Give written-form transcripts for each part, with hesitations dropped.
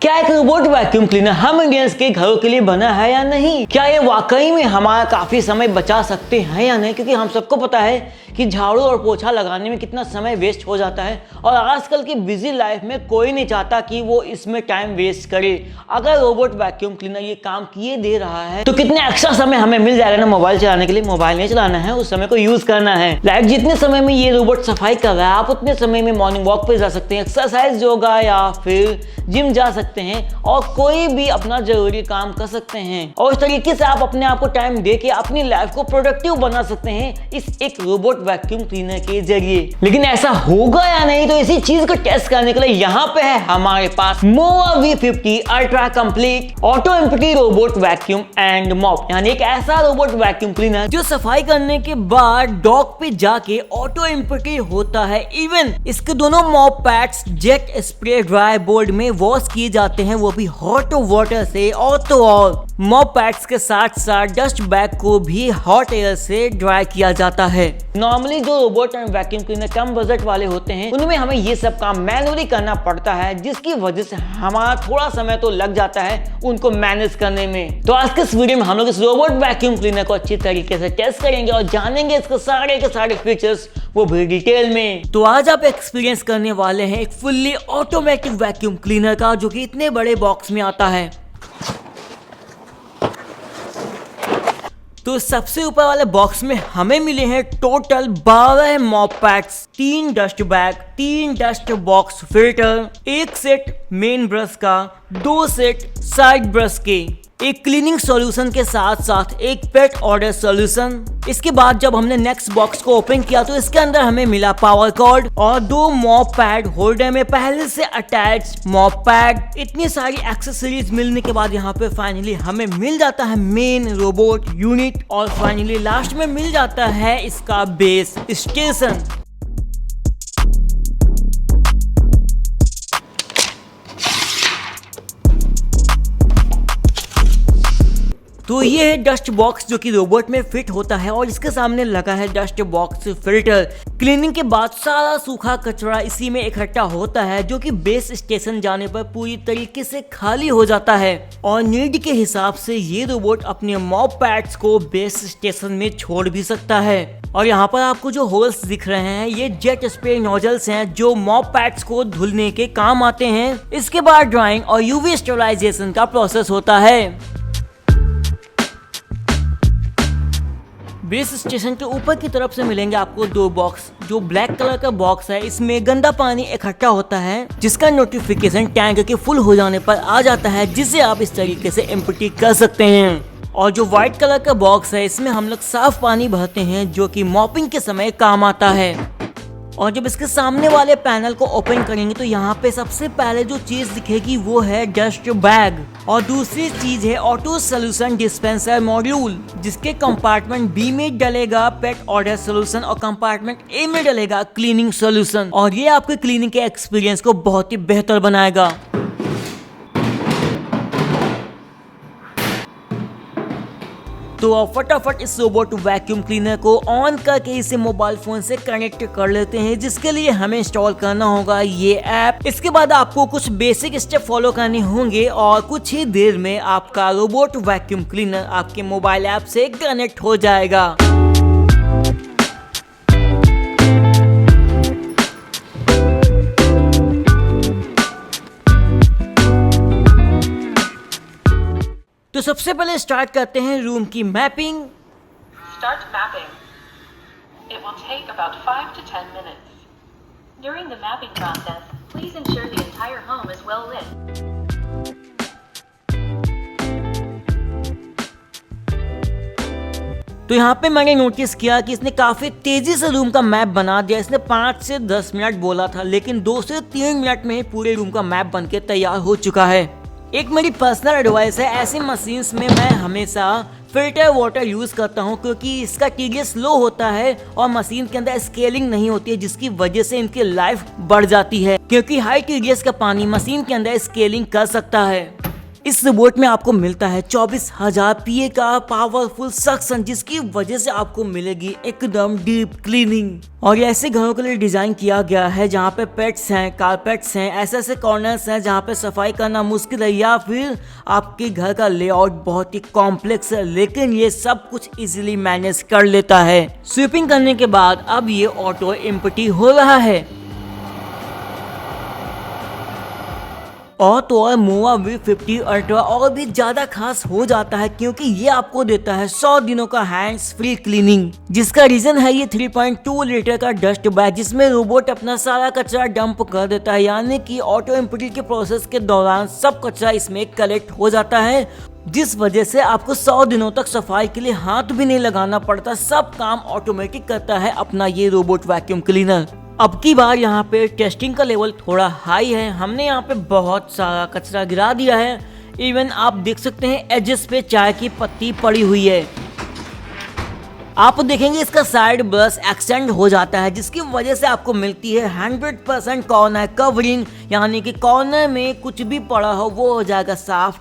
क्या एक robot vacuum cleaner हम इंडियंस के घरों के लिए बना है या नहीं? क्या ये वाकई में हमारा काफी समय बचा सकते हैं या नहीं? क्योंकि हम सबको पता है कि झाड़ू और पोछा लगाने में कितना समय वेस्ट हो जाता है और आजकल की बिजी लाइफ में कोई नहीं चाहता कि वो इसमें टाइम वेस्ट करे। अगर रोबोट वैक्यूम क्लीनर ये काम किए दे रहा है तो कितने एक्स्ट्रा समय हमें मिल जाएगा ना मोबाइल चलाने के लिए। मोबाइल नहीं चलाना है, उस समय को यूज करना है। लाइक जितने समय में ये रोबोट सफाई कर रहा है आप उतने समय में मॉर्निंग वॉक पे जा सकते हैं, एक्सरसाइज योगा या फिर जिम जा सकते हैं और कोई भी अपना जरूरी काम कर सकते हैं और इस तरीके से आप अपने आप को टाइम दे के अपनी लाइफ को प्रोडक्टिव बना सकते हैं इस एक रोबोट वैक्यूम क्लीनर के जरिए। लेकिन ऐसा होगा या नहीं, तो इसी चीज को टेस्ट करने के लिए यहाँ पे है हमारे पास मोआ V50 ultra complete auto empty robot vacuum and mop, यानी एक ऐसा रोबोट वैक्यूम क्लीनर जो सफाई करने के बाद डॉक पे जाके ऑटो एम्प्टी होता है। इवन इसके दोनों mop pads jet spray dry board में वॉश किए जाते हैं, वो भी हॉट वाटर से। और मॉप पैड्स के साथ साथ डस्ट बैग को भी हॉट एयर से ड्राई किया जाता है। नॉर्मली जो robot and vacuum cleaner come budget वाले होते हैं उनमें हमें ये सब काम मैनुअली करना पड़ता है, जिसकी वजह से हमारा थोड़ा समय तो लग जाता है उनको मैनेज करने में। तो आज के इस वीडियो में हम लोग इस रोबोट वैक्यूम क्लीनर को अच्छी तरीके से टेस्ट करेंगे और जानेंगे इसके सारे फीचर्स, वो भी डिटेल में। तो आज आप एक्सपीरियंस करने वाले हैं एक फुल्ली ऑटोमेटिक वैक्यूम क्लीनर का, जो कि इतने बड़े बॉक्स में आता है। तो सबसे ऊपर वाले बॉक्स में हमें मिले हैं total 12 mop pads, 3 dust bag, 3 dust box filter, 1 set main brush का, 2 सेट साइड ब्रश के, एक क्लीनिंग सॉल्यूशन के साथ साथ एक पेट ऑर्डर सॉल्यूशन। इसके बाद जब हमने नेक्स्ट बॉक्स को ओपन किया तो इसके अंदर हमें मिला पावर कॉर्ड और 2 मॉप पैड होल्डर में पहले से अटैच मॉप पैड। इतनी सारी एक्सेसरीज मिलने के बाद यहाँ पे फाइनली हमें मिल जाता है मेन रोबोट यूनिट और फाइनली लास्ट में मिल जाता है इसका बेस स्टेशन। तो ये है डस्ट बॉक्स जो कि रोबोट में फिट होता है और इसके सामने लगा है डस्ट बॉक्स फिल्टर। क्लीनिंग के बाद सारा सूखा कचरा इसी में इकट्ठा होता है, जो कि बेस स्टेशन जाने पर पूरी तरीके से खाली हो जाता है और नीड के हिसाब से ये रोबोट अपने मॉप पैड्स को बेस स्टेशन में छोड़ भी सकता है। और यहाँ पर आपको जो होल्स दिख रहे हैं ये जेट स्प्रे नोजल्स हैं जो मॉप पैड्स को धुलने के काम आते हैं। इसके बाद ड्राइंग और यूवी स्टेरिलाइजेशन का प्रोसेस होता है। बेस स्टेशन के ऊपर की तरफ से मिलेंगे आपको 2 बॉक्स। जो ब्लैक कलर का बॉक्स है इसमें गंदा पानी इकट्ठा होता है, जिसका नोटिफिकेशन टैंक के फुल हो जाने पर आ जाता है, जिसे आप इस तरीके से एम्प्टी कर सकते हैं। और जो व्हाइट कलर का बॉक्स है इसमें हम लोग साफ पानी भरते हैं, जो कि मॉपिंग के समय काम आता है। और जब इसके सामने वाले पैनल को ओपन करेंगे तो यहाँ पे सबसे पहले जो चीज दिखेगी वो है डस्ट बैग और दूसरी चीज है ऑटो सोल्यूशन डिस्पेंसर मॉड्यूल, जिसके कंपार्टमेंट बी में डलेगा पेट ऑर्डर सोल्यूशन और कंपार्टमेंट ए में डलेगा क्लीनिंग सोल्यूशन और ये आपके क्लीनिंग के एक्सपीरियंस को बहुत ही बेहतर बनाएगा। तो आप फटाफट इस रोबोट वैक्यूम क्लीनर को ऑन करके इसे मोबाइल फोन से कनेक्ट कर लेते हैं, जिसके लिए हमें इंस्टॉल करना होगा ये ऐप। इसके बाद आपको कुछ बेसिक स्टेप फॉलो करने होंगे और कुछ ही देर में आपका रोबोट वैक्यूम क्लीनर आपके मोबाइल ऐप से कनेक्ट हो जाएगा। तो सबसे पहले स्टार्ट करते हैं रूम की mapping. Start mapping. It will take about 5 to 10 minutes. During the mapping process, please ensure the entire home is well lit. तो यहाँ पे मैंने नोटिस किया कि इसने काफी तेजी से रूम का मैप बना दिया। इसने 5 से 10 मिनट बोला था, लेकिन 2 से 3 मिनट में ही पूरे रूम का मैप बनके तैयार हो चुका है। एक मेरी पर्सनल एडवाइस है, ऐसी मशीन्स में मैं हमेशा फिल्टर वाटर यूज करता हूं, क्योंकि इसका TDS लो होता है और मशीन के अंदर स्केलिंग नहीं होती है, जिसकी वजह से इनकी लाइफ बढ़ जाती है, क्योंकि हाई TDS का पानी मशीन के अंदर स्केलिंग कर सकता है। इस रोबोट में आपको मिलता है 24,000 PA का पावरफुल सक्शन, जिसकी वजह से आपको मिलेगी एकदम डीप क्लीनिंग। और ये ऐसे घरों के लिए डिजाइन किया गया है जहाँ पे पेट्स हैं, कारपेट्स हैं, ऐसे ऐसे कॉर्नर्स हैं जहाँ पे सफाई करना मुश्किल है, या फिर आपके घर का लेआउट बहुत ही कॉम्प्लेक्स है, लेकिन ये सब कुछ इजीली मैनेज कर लेता है। स्वीपिंग करने के बाद अब ये ऑटो एम्प्टी हो रहा है। और तो और मोवा V50 अल्ट्रा और भी ज्यादा खास हो जाता है, क्योंकि ये आपको देता है 100 दिनों का हैंड्स फ्री क्लीनिंग, जिसका रीजन है ये 3.2 लीटर का डस्ट बैग, जिसमें रोबोट अपना सारा कचरा डंप कर देता है, यानी कि ऑटो एम्प्टी के प्रोसेस के दौरान सब कचरा इसमें कलेक्ट हो जाता है, जिस वजह से आपको 100 दिनों तक सफाई के लिए हाथ भी नहीं लगाना पड़ता। सब काम ऑटोमेटिक करता है अपना ये रोबोट वैक्यूम क्लीनर। अब की बार यहाँ पे टेस्टिंग का लेवल थोड़ा हाई है, हमने यहाँ पे बहुत सारा कचरा गिरा दिया है। इवन आप देख सकते हैं एजेस पे चाय की पत्ती पड़ी हुई है। आप देखेंगे इसका साइड ब्रश एक्सटेंड हो जाता है, जिसकी वजह से आपको मिलती है 100% कॉर्नर कवरिंग, यानी कि कॉर्नर में कुछ भी पड़ा हो वो हो जाएगा साफ।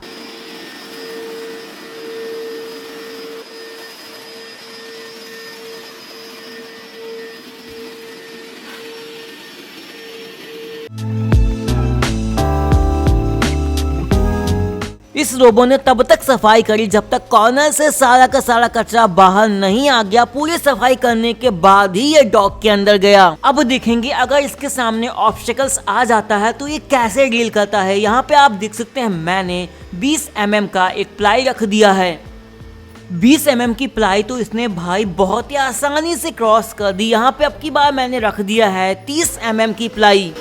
इस रोबो ने तब तक सफाई करी जब तक कॉर्नर से सारा का सारा कचरा बाहर नहीं आ गया। पूरी सफाई करने के बाद ही ये डॉग के अंदर गया। अब देखेंगे अगर इसके सामने ऑब्स्टेकल्स आ जाता है तो ये कैसे डील करता है। यहाँ पे आप देख सकते हैं मैंने 20 mm का एक प्लाई रख दिया है। 20 mm की प्लाई तो इसने भाई बहुत ही आसानी से क्रॉस कर दी। यहाँ पे अब की बार मैंने रख दिया है 30 mm की प्लाई।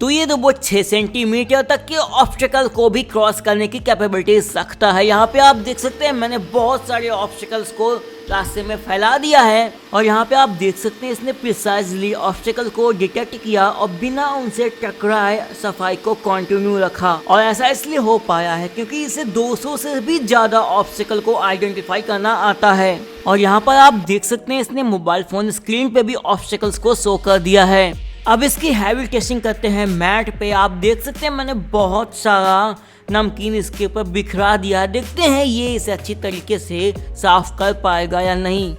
तो ये रोबोट 6 सेंटीमीटर तक के ऑब्स्टेकल को भी क्रॉस करने की कैपेबिलिटी रखता है। यहाँ पे आप देख सकते हैं मैंने बहुत सारे ऑब्स्टेकल्स को रास्ते में फैला दिया है, और यहाँ पे आप देख सकते हैं इसने प्रिसाइजली ऑब्स्टेकल को डिटेक्ट किया और बिना उनसे टकराए सफाई को कंटिन्यू रखा। और ऐसा इसलिए हो पाया है क्योंकि इसे 200 से भी ज्यादा ऑब्स्टेकल को आइडेंटिफाई करना आता है। और यहाँ पर आप देख सकते हैं इसने मोबाइल फोन स्क्रीन पे भी ऑब्स्टेकल्स को शो कर दिया है। अब इसकी हैवी टेस्टिंग करते हैं मैट पे। आप देख सकते हैं मैंने बहुत सारा नमकीन इसके ऊपर बिखरा दिया है। देखते हैं ये इसे अच्छी तरीके से साफ कर पाएगा या नहीं।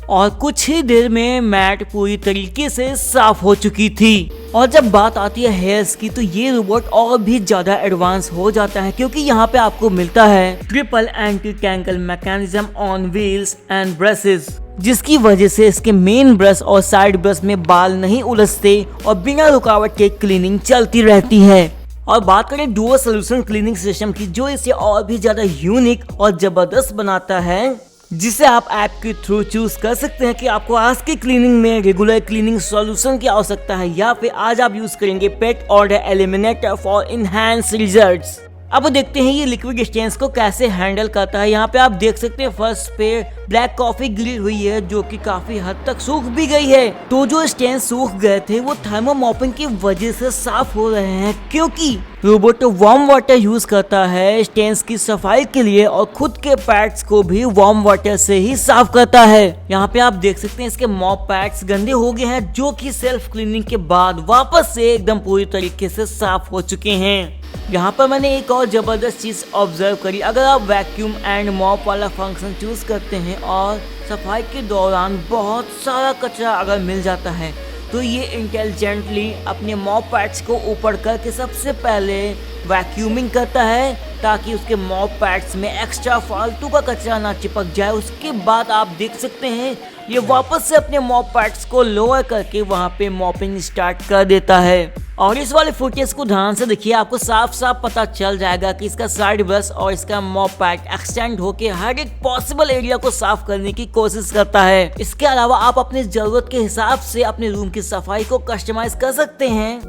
और कुछ ही देर में मैट पूरी तरीके से साफ हो चुकी थी। और जब बात आती है हेयर्स की तो ये रोबोट और भी ज्यादा एडवांस हो जाता है, क्योंकि यहाँ पे आपको मिलता है triple anti tangle mechanism on wheels and brushes, जिसकी वजह से इसके मेन ब्रश और साइड ब्रश में बाल नहीं उलझते और बिना रुकावट के क्लीनिंग चलती रहती है। और बात करें डुअल सोल्यूशन क्लीनिंग सिस्टम की, जो इसे और भी ज्यादा यूनिक और जबरदस्त बनाता है, जिसे आप ऐप के थ्रू चूज कर सकते हैं कि आपको आज की क्लीनिंग में रेगुलर क्लीनिंग सॉल्यूशन की आवश्यकता है, या फिर आज आप यूज करेंगे pet odour eliminator for enhance results. अब देखते हैं ये लिक्विड स्टेन्स को कैसे हैंडल करता है। यहाँ पे आप देख सकते हैं फर्स्ट पे ब्लैक कॉफी गिरी हुई है, जो कि काफी हद तक सूख भी गई है। तो जो स्टेन्स सूख गए थे वो थर्मोमॉपिंग की वजह से साफ हो रहे हैं, क्योंकि रोबोट वार्म वाटर यूज करता है स्टेन्स की सफाई के लिए और खुद के पैड्स को भी वार्म वाटर से ही साफ करता है। यहाँ पे आप देख सकते हैं इसके मॉप पैड्स गंदे हो गए हैं, जो कि सेल्फ क्लीनिंग के बाद वापस से एकदम पूरी तरीके से साफ हो चुके हैं। यहाँ पर मैंने एक और जबरदस्त चीज ऑब्जर्व करी। अगर आप वैक्यूम एंड मॉप वाला फंक्शन चूज करते हैं और सफाई के दौरान बहुत सारा कचरा अगर मिल जाता है तो ये इंटेलिजेंटली अपने मॉप पैड्स को ऊपर करके सबसे पहले वैक्यूमिंग करता है, ताकि उसके मॉप पैड्स में एक्स्ट्रा फालतू का कचरा ना चिपक जाए। उसके बाद आप देख सकते हैं ये वापस से अपने मॉप पैड्स को लोअर करके वहाँ पे मॉपिंग स्टार्ट कर देता है। और इस वाले फुटेज को ध्यान से देखिए, आपको साफ साफ पता चल जाएगा कि इसका साइड ब्रश और इसका मॉप पैड एक्सटेंड होके हर एक पॉसिबल एरिया को साफ करने की कोशिश करता है। इसके अलावा आप अपनी जरूरत के हिसाब से अपने रूम की सफाई को कस्टमाइज कर सकते हैं।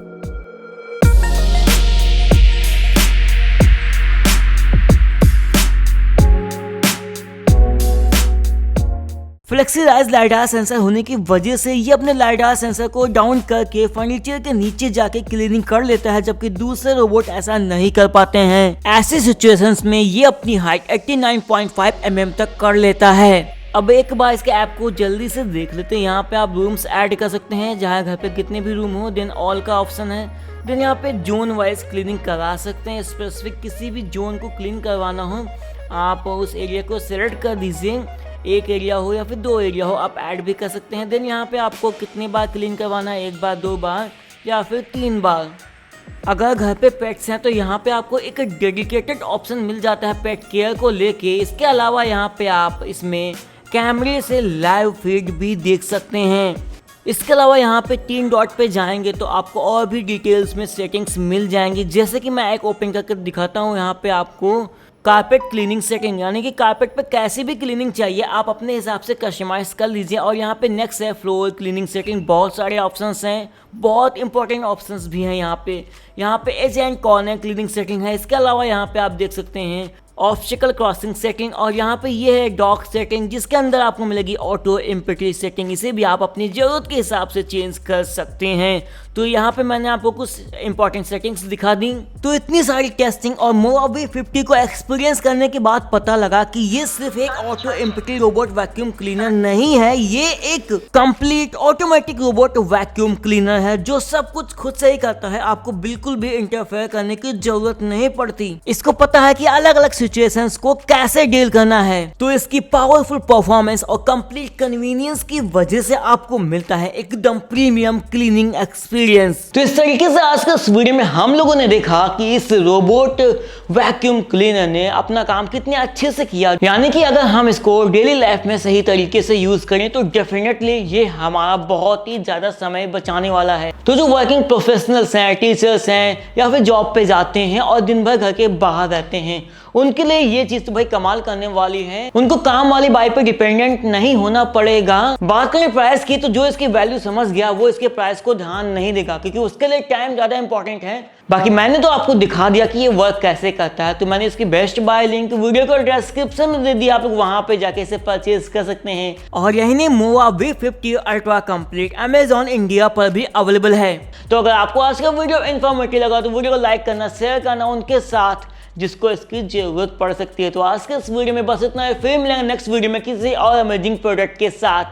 फ्लेक्सीराइज लाइडार सेंसर होने की वजह से ये अपने लाइडार सेंसर को डाउन करके फर्नीचर के नीचे जाके क्लीनिंग कर लेता है, जबकि दूसरे रोबोट ऐसा नहीं कर पाते हैं। ऐसी सिचुएशंस में ये अपनी हाइट 89.5 mm तक कर लेता है। अब एक बार इसके ऐप को जल्दी से देख लेते हैं। यहाँ पे आप रूम्स ऐड कर सकते हैं, जहाँ घर पे कितने भी रूम हो, देन ऑल का ऑप्शन है। देन यहाँ पे जोन वाइज क्लीनिंग करा सकते हैं। स्पेसिफिक किसी भी जोन को क्लीन करवाना हो आप उस एरिया को सिलेक्ट कर दीजिए, एक एरिया हो या फिर 2 एरिया हो, आप ऐड भी कर सकते हैं। देन यहाँ पे आपको कितनी बार क्लीन करवाना है, 1 बार, 2 बार या फिर 3 बार। अगर घर पे पेट्स हैं तो यहाँ पे आपको एक डेडिकेटेड ऑप्शन मिल जाता है पेट केयर को लेके। इसके अलावा यहाँ पे आप इसमें कैमरे से लाइव फीड भी देख सकते हैं। इसके अलावा यहाँ पे 3 डॉट पे जाएंगे तो आपको और भी डिटेल्स में सेटिंग्स मिल जाएंगी। जैसे कि मैं एक ओपन करके दिखाता हूँ। यहाँ पे आपको कारपेट क्लीनिंग सेटिंग, यानी कि कारपेट पे कैसी भी क्लीनिंग चाहिए आप अपने हिसाब से कस्टमाइज कर लीजिए। और यहाँ पे नेक्स्ट है फ्लोर क्लीनिंग सेटिंग। बहुत सारे ऑप्शंस हैं, बहुत इंपॉर्टेंट ऑप्शंस भी हैं यहाँ पे edge and corner cleaning setting है। इसके अलावा यहाँ पे आप देख सकते हैं ऑब्स्टिकल क्रॉसिंग सेटिंग, और यहाँ पे ये है डॉग सेटिंग, जिसके अंदर आपको मिलेगी ऑटो एम्पटी सेटिंग। इसे भी आप अपनी ज़रूरत के हिसाब से चेंज कर सकते हैं। तो यहाँ पे मैंने आपको कुछ इंपॉर्टेंट सेटिंग्स दिखा दी। तो इतनी सारी टेस्टिंग और मोवावी 50 को एक्सपीरियंस करने के बाद पता लगा कि ये सिर्फ एक auto empty robot vacuum cleaner नहीं है, ये एक complete automatic robot vacuum cleaner है जो सब कुछ खुद से ही करता है। आपको बिल्कुल भी इंटरफेयर करने की जरूरत नहीं पड़ती। इसको पता है कि अलग अलग सिचुएशंस को कैसे डील करना है। तो इसकी पावरफुल परफॉर्मेंस और कंप्लीट कन्वीनियंस की वजह से आपको मिलता है एकदम प्रीमियम क्लीनिंग एक्सपीरियंस। तो इस तरीके से आज के इस वीडियो में हम लोगों ने देखा कि इस रोबोट वैक्यूम क्लीनर ने अपना काम कितने अच्छे से किया। यानी कि अगर हम इसको डेली लाइफ में सही तरीके से यूज करें तो डेफिनेटली ये हमारा बहुत ही ज्यादा समय बचाने वाला है। तो जो वर्किंग प्रोफेशनल्स हैं, टीचर्स हैं या फिर जॉब पे जाते हैं और दिन भर घर के बाहर रहते हैं, उनके लिए ये चीज तो भाई कमाल करने वाली है। उनको काम वाली बाइक पे डिपेंडेंट नहीं होना पड़ेगा। बात करें प्राइस की तो जो इसकी वैल्यू समझ गया वो इसके प्राइस को ध्यान नहीं देगा, क्योंकि उसके लिए टाइम ज्यादा इंपॉर्टेंट है। बाकी मैंने तो आपको दिखा दिया कि ये वर्क कैसे करता है। तो मैंने इसकी बेस्ट बाय लिंक वीडियो को डिस्क्रिप्शन में दे दिया, आप लोग वहां पे जाके इसे परचेज कर सकते हैं। और यही नहीं, मोवा V50 ultra complete Amazon India पर भी अवेलेबल है। तो अगर आपको आज का वीडियो इन्फॉर्मेटिव लगा तो वीडियो को लाइक करना, शेयर करना उनके साथ जिसको इसकी जरूरत पड़ सकती है। तो आज के इस वीडियो में बस इतना है, फिर मिलेंगे नेक्स्ट वीडियो में किसी और अमेजिंग प्रोडक्ट के साथ।